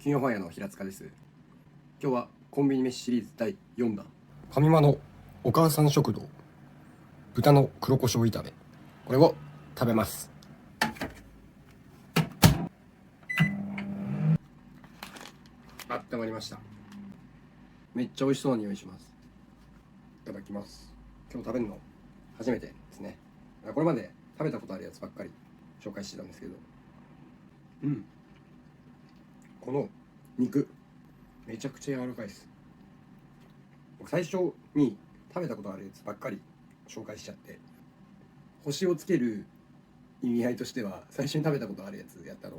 金曜ファイヤーの平塚です。今日はコンビニ飯シリーズ第4弾、ファミマのお母さん食堂豚の黒胡椒炒め、これを食べます。温まりました。めっちゃ美味しそうな匂いします。いただきます。今日食べるの初めてですね。これまで食べたことあるやつばっかり紹介してたんですけど、この肉めちゃくちゃ柔らかいです。僕最初に食べたことあるやつばっかり紹介しちゃって、星をつける意味合いとしては最初に食べたことあるやつやったの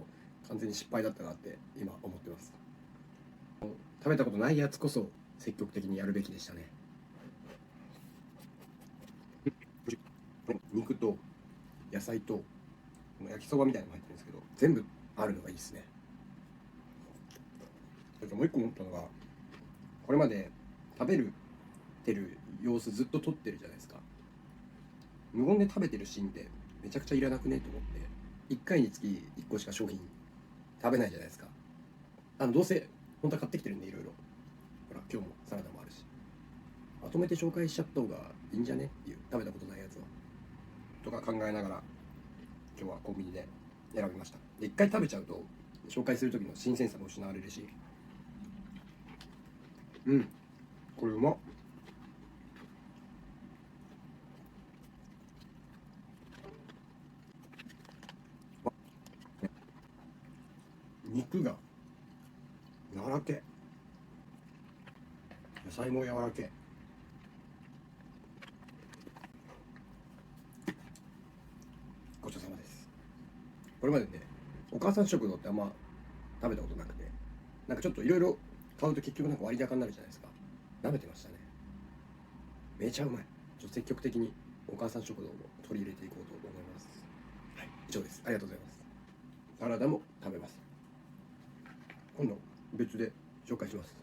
完全に失敗だったなって今思ってます。食べたことないやつこそ積極的にやるべきでしたね。肉と野菜と焼きそばみたいなのが入ってるんですけど、全部あるのがいいですね。もう一個思ったのが、これまで食べてる様子ずっと撮ってるじゃないですか。無言で食べてるシーンってめちゃくちゃいらなくねと思って、1回につき1個しか商品食べないじゃないですか。どうせ本当は買ってきてるんで、いろいろほら今日もサラダもあるし、まとめて紹介しちゃった方がいいんじゃねっていう、食べたことないやつはとか考えながら今日はコンビニで選びました。で、1回食べちゃうと紹介する時の新鮮さも失われるし、これうまっ。肉が柔らけ、野菜も柔らけ、ごちそうさまです。これまでね、お母さん食堂ってあんま食べたことなくて、なんかちょっといろいろ買うと結局なんか割高になるじゃないですか。舐めてましたね。めちゃうまい。ちょっと積極的にお母さん食堂も取り入れていこうと思います。はい、以上です。ありがとうございます。サラダも食べます。今度別で紹介します。